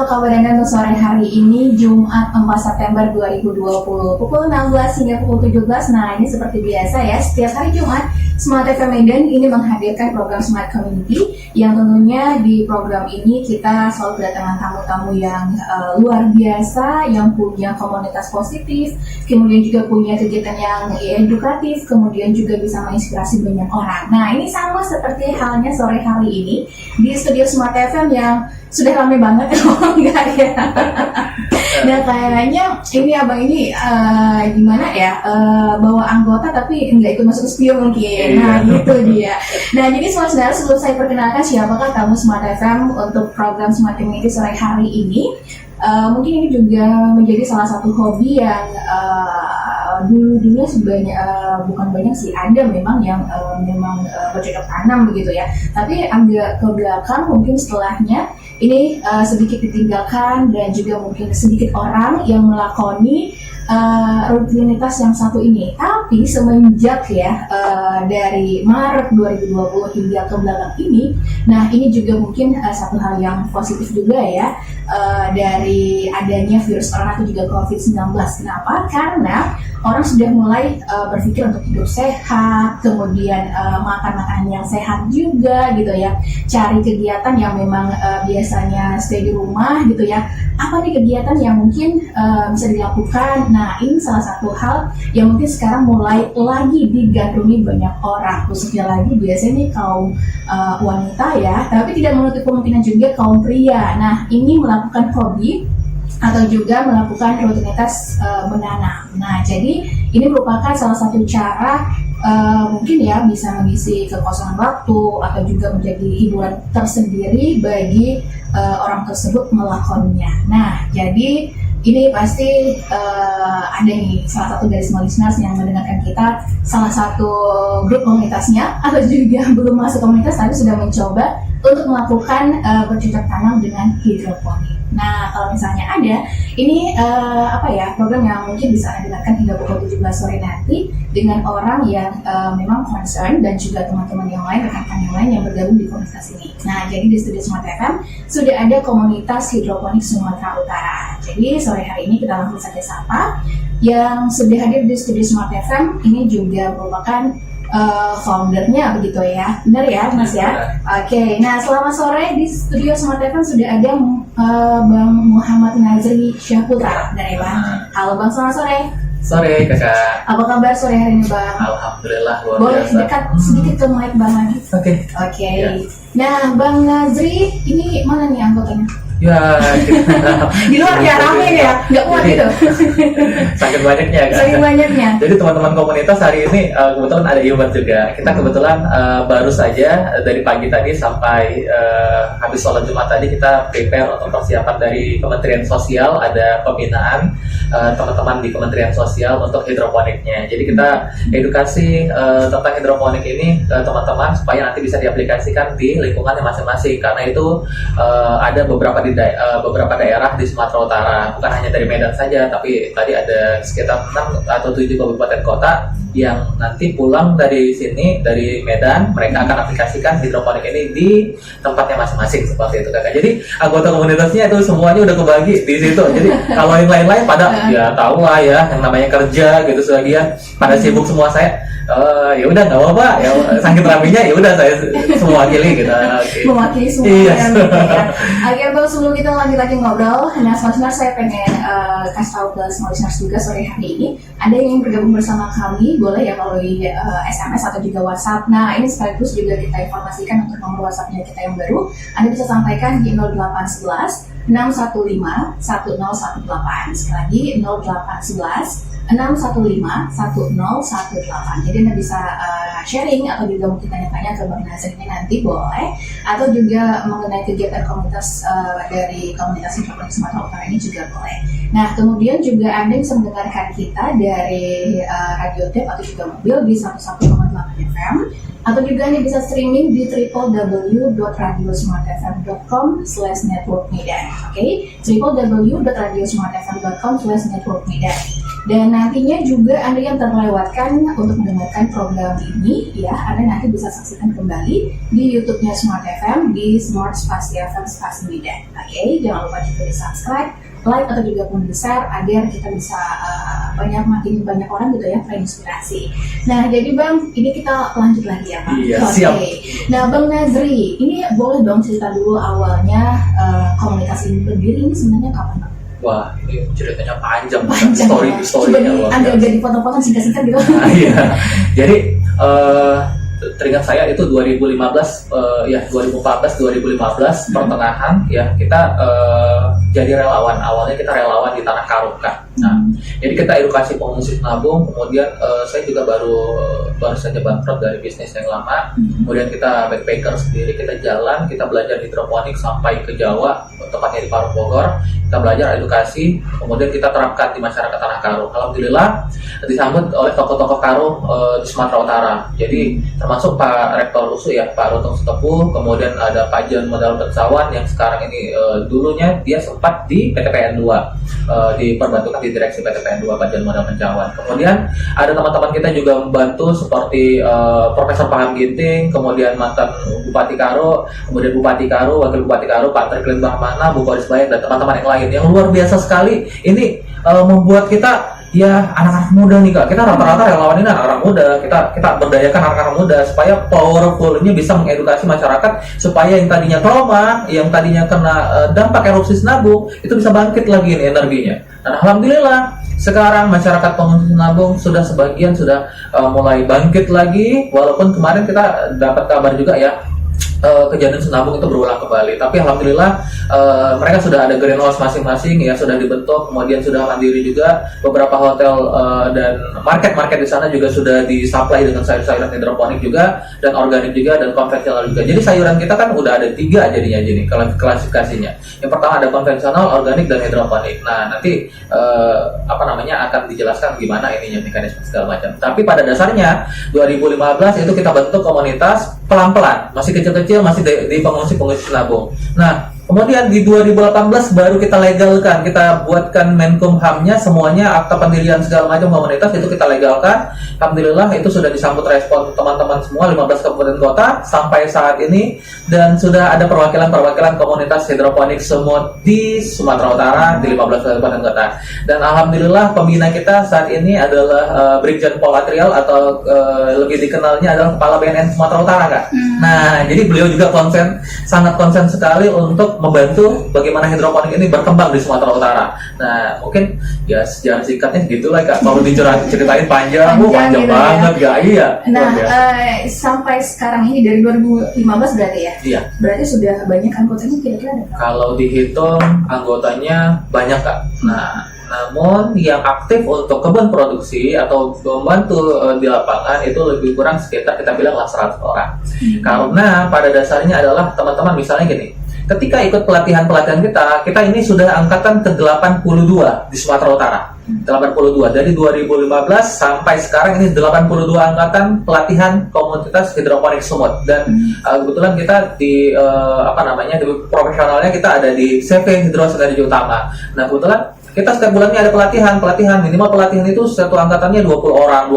kabar Anda untuk sore hari ini Jumat 4 September 2020 pukul 16 hingga pukul 17. Nah, ini seperti biasa ya, setiap hari Jumat Smart FM Medan ini menghadirkan program Smart Community yang tentunya di program ini kita selalu kedatangan tamu-tamu yang luar biasa, yang punya komunitas positif, kemudian juga punya kegiatan yang edukatif, kemudian juga bisa menginspirasi banyak orang. Nah, ini sama seperti halnya sore hari ini di studio Smart FM yang sudah ramai banget, enggak ya? Nah, kayaknya ini abang ini gimana ya, bawa anggota tapi nggak ikut masuk studio mungkin. Nah, gitu dia. Nah, jadi saudara, sebelum saya perkenalkan siapakah tamu Smart FM untuk program Smart Community sore hari ini, mungkin ini juga menjadi salah satu hobi yang dulu sebanyak bukan banyak sih, ada memang yang memang bercocok tanam begitu ya, tapi agak ke belakang mungkin setelahnya ini sedikit ditinggalkan dan juga mungkin sedikit orang yang melakoni rutinitas yang satu ini. Tapi semenjak ya dari Maret 2020 hingga ke belakang ini, nah ini juga mungkin satu hal yang positif juga ya, dari adanya virus corona atau juga COVID-19. Kenapa? Karena orang sudah mulai berpikir untuk hidup sehat, kemudian makan makanan yang sehat juga gitu ya, cari kegiatan yang memang biasanya stay di rumah gitu ya. Apa nih kegiatan yang mungkin bisa dilakukan? Nah, ini salah satu hal yang mungkin sekarang mulai lagi digandrungi banyak orang, khususnya lagi biasanya nih kaum wanita ya, tapi tidak menutup kemungkinan juga kaum pria. Nah, ini melakukan hobi atau juga melakukan rutinitas menanam. Nah, jadi ini merupakan salah satu cara mungkin ya bisa mengisi kekosongan waktu atau juga menjadi hiburan tersendiri bagi orang tersebut melakoninya. Nah, jadi ini pasti ada nih salah satu dari small listeners yang mendengarkan kita, salah satu grup komunitasnya atau juga belum masuk komunitas tapi sudah mencoba untuk melakukan bercocok tanam dengan hidroponik. Nah, kalau misalnya ada ini program yang mungkin bisa Anda dengarkan hingga pukul 17 sore nanti dengan orang yang memang concern dan juga teman-teman yang lain, rekan-rekan yang lain yang bergabung di komunitas ini. Nah, jadi di studio Smart FM sudah ada komunitas hidroponik Sumatera Utara. Jadi sore hari ini kita langsung saja sapa yang sudah hadir di studio Smart FM. Ini juga merupakan foundernya begitu ya, benar ya Mas ya? Oke, nah selamat sore di studio Smart FM sudah ada Bang Muhammad Nazri Syahputra dari Bang. Halo Bang, selamat sore. Sore kakak. Apa kabar sore hari ini Bang? Alhamdulillah luar biasa. Boleh dekat sedikit ke mic Bang lagi? Oke. Ya. Nah Bang Nazri, ini mana nih anggotanya? Ya, di luar ya rame ya, nggak kuat gitu. Saking banyaknya kan. Saking banyaknya. Jadi teman-teman komunitas hari ini kebetulan ada event juga. Kita kebetulan baru saja dari pagi tadi sampai habis sholat Jumat tadi kita prepare untuk persiapan dari Kementerian Sosial, ada pembinaan teman-teman di Kementerian Sosial untuk hidroponiknya. Jadi kita edukasi tentang hidroponik ini ke teman-teman supaya nanti bisa diaplikasikan di lingkungannya masing-masing, karena itu ada beberapa daerah di Sumatera Utara, bukan hanya dari Medan saja, tapi tadi ada sekitar 6 atau 7 kabupaten kota yang nanti pulang dari sini, dari Medan, mereka akan aplikasikan hidroponik ini di tempatnya masing-masing seperti itu kakak. Jadi anggota komunitasnya itu semuanya udah kebagi di situ. Jadi kalau yang lain-lain pada ya tahu lah ya, yang namanya kerja gitu sebagian pada sibuk semua. Saya ya udah nggak apa-apa ya, sakit ramenya ya udah saya mewakili gitu. Mewakili semua Yes. ya. Oke Bang, sebelum kita lanjut ngobrol, nah selanjutnya saya pengen kasih tahu ke small listeners juga sore hari ini, ada yang ingin bergabung bersama kami, boleh ya melalui SMS atau juga WhatsApp. Nah, ini sekaligus juga kita informasikan untuk nomor WhatsApp-nya kita yang baru. Anda bisa sampaikan di 0811 615 1018. Sekali lagi 0811 615 1018. Jadi Anda bisa sharing atau juga mungkin tanya-tanya ke Bang Nazri ini nanti boleh, atau juga mengenai kegiatan komunitas dari komunitas hidroponik Sumatera Utara ini juga boleh. Nah, kemudian juga Anda bisa mendengarkan kita dari radio tape atau juga mobil di 101,8 FM, atau juga Anda bisa streaming di www.radiosmartfm.com/networkmedan. Oke, www.radiosmartfm.com/networkmedan. Dan nantinya juga Anda yang terlewatkan untuk mendengarkan program ini, ya, Anda nanti bisa saksikan kembali di YouTube-nya Smart FM di Smart Spasi FM Spasi Medan. Oke, jangan lupa juga di subscribe, like atau juga pun share agar kita bisa makin banyak orang gitu ya terinspirasi. Nah, jadi Bang, ini kita lanjut lagi ya Pak. Iya, Oke. siap. Nah, Bang Nazri, ini boleh dong cerita dulu awalnya komunitas ini berdiri ini sebenarnya kapan Bang? Wah, ini ceritanya panjang, Panjang ya. story-nya. Agak-agak dipotong-potong singkat-singkat gitu. Nah, iya. Jadi teringat saya itu 2015 2015 pertengahan ya kita jadi relawan. Awalnya kita relawan di Tanah Karo Kak. Nah, jadi kita edukasi pengungsi penabung, kemudian saya juga baru saja bangkrut dari bisnis yang lama. Kemudian kita backpacker sendiri, kita jalan, kita belajar hidroponik sampai ke Jawa, tepatnya di Parung Bogor. Kita belajar edukasi, kemudian kita terapkan di masyarakat Tanah Karo. Alhamdulillah disambut oleh tokoh-tokoh Karo di Sumatera Utara. Jadi termasuk Pak Rektor USU ya, Pak Rotong Sutepu, kemudian ada Pak Jan Modal Bensawan yang sekarang ini dulunya dia sempat di PTPN 2 diperbantukan di direksi PTPN 2 Pak Jan Modal Bensawan. Kemudian ada teman-teman kita juga membantu seperti Profesor Paham Ginting, kemudian mantan Bupati Karo, kemudian Bupati Karo, Wakil Bupati Karo, Pak Triklin Bahmana, Bu Koris Bayang, dan teman-teman yang lain yang luar biasa sekali. Ini membuat kita ya anak-anak muda nih Kak, kita rata-rata relawan ini anak-anak muda, kita berdayakan anak-anak muda supaya powerful-nya bisa mengedukasi masyarakat supaya yang tadinya trauma, yang tadinya kena dampak erupsi Sinabung itu bisa bangkit lagi nih energinya. Dan alhamdulillah sekarang masyarakat pengungsi Sinabung sudah sebagian sudah mulai bangkit lagi, walaupun kemarin kita dapat kabar juga ya kejadian Sinabung itu berulang kembali, tapi alhamdulillah mereka sudah ada greenhouse masing-masing ya, sudah dibentuk, kemudian sudah mandiri juga. Beberapa hotel dan market-market di sana juga sudah disuplai dengan sayur-sayuran hidroponik juga, dan organik juga, dan konvensional juga. Jadi sayuran kita kan udah ada 3 jadinya jadi klasifikasinya. Yang pertama ada konvensional, organik, dan hidroponik. Nah, nanti akan dijelaskan gimana ininya, mekanisme segala macam. Tapi pada dasarnya 2015 itu kita bentuk komunitas pelan-pelan, masih kecil-kecil, masih di pengungsi-pengungsi Sinabung. Nah, kemudian di 2018 baru kita legalkan, kita buatkan Menkumham-nya, semuanya akta pendirian segala macam komunitas itu kita legalkan. Alhamdulillah itu sudah disambut respon teman-teman semua 15 kabupaten kota sampai saat ini, dan sudah ada perwakilan-perwakilan komunitas hidroponik semut di Sumatera Utara di 15 kabupaten kota. Dan alhamdulillah pembina kita saat ini adalah Brigjen Pol Atrial, atau lebih dikenalnya adalah Kepala BNN Sumatera Utara Kak. Nah, jadi beliau juga sangat konsen sekali untuk membantu bagaimana hidroponik ini berkembang di Sumatera Utara. Nah, mungkin ya sejarah singkatnya gitulah Kak. Kalau diceritain panjang gitu banget ya. ya. Iya. Nah, sampai sekarang ini dari 2015 berarti ya? Iya. Berarti sudah banyak anggotanya kira-kira ada berapa? Kalau dihitung anggotanya banyak Kak. Nah, namun yang aktif untuk kebun produksi atau membantu di lapangan itu lebih kurang sekitar kita bilang 100 orang. Karena pada dasarnya adalah teman-teman misalnya gini, ketika ikut pelatihan-pelatihan kita ini sudah angkatan ke-82 di Sumatera Utara. 82 dari 2015 sampai sekarang ini 82 angkatan pelatihan komunitas hidroponik Sumut, dan kebetulan kita di di profesionalnya kita ada di CV Hidro Sinergi Utama. Nah, kebetulan kita setiap bulannya ada pelatihan minimal pelatihan itu satu angkatannya 20 orang.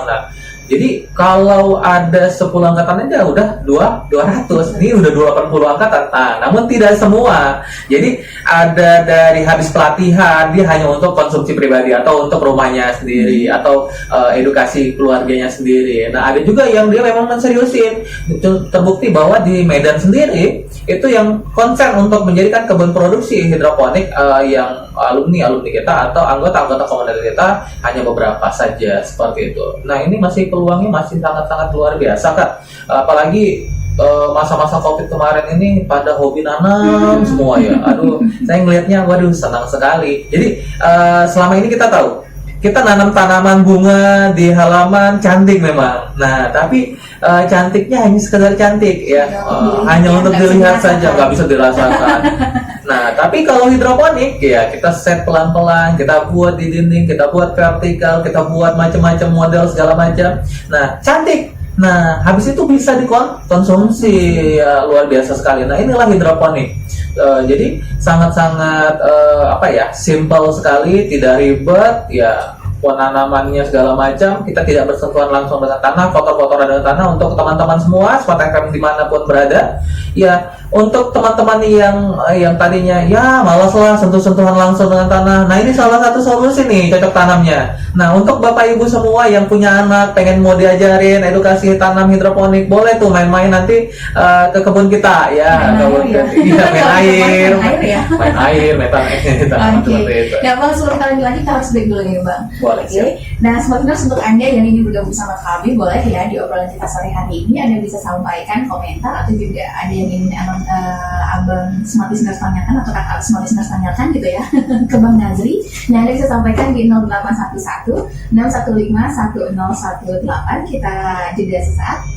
Nah, jadi kalau ada 10 angkatan aja udah 200, ini udah 280 angkatan. Nah, namun tidak semua. Jadi ada dari habis pelatihan dia hanya untuk konsumsi pribadi atau untuk rumahnya sendiri atau edukasi keluarganya sendiri. Nah, ada juga yang dia memang menseriusin. Terbukti bahwa di Medan sendiri itu yang konsen untuk menjadikan kebun produksi hidroponik yang alumni kita atau anggota komunitas kita hanya beberapa saja seperti itu. Nah, ini peluangnya masih sangat-sangat luar biasa Kak. Apalagi masa-masa COVID kemarin ini pada hobi nanam semua ya. Aduh, saya ngelihatnya waduh senang sekali. Jadi selama ini kita tahu kita nanam tanaman bunga di halaman cantik memang. Nah, tapi cantiknya hanya sekedar cantik ya, hanya untuk dilihat saja, nggak bisa dirasakan. Nah, tapi kalau hidroponik ya kita set pelan-pelan, kita buat di dinding, kita buat vertikal, kita buat macam-macam model segala macam. Nah, cantik. Nah, habis itu bisa dikonsumsi ya, luar biasa sekali. Nah, inilah hidroponik. Jadi sangat-sangat simple sekali, tidak ribet ya. Penanamannya segala macam, kita tidak bersentuhan langsung dengan tanah, kotor-kotoran dengan tanah. Untuk teman-teman semua Smart FM dimanapun berada, ya untuk teman-teman yang tadinya ya malas lah sentuh-sentuhan langsung dengan tanah, nah ini salah satu solusi nih, cocok tanamnya. Nah untuk bapak ibu semua yang punya anak pengen mau diajarin edukasi tanam hidroponik, boleh tuh main-main nanti ke kebun kita ya, main air, tanaman seperti itu. Ya bang, sebelum kalian lanjut kita harus break dulu nih bang. Boleh. Oke. Nah sebenarnya untuk anda yang ingin bergabung sama kami, boleh ya di obrolan kita sore hari ini Anda bisa sampaikan komentar, atau juga ada yang ingin abang Smart Listeners tanyakan atau kakak Smart Listeners tanyakan gitu ya ke Bang Nazri. Nah Anda bisa sampaikan di 0811 615 1018. Kita jeda sesaat.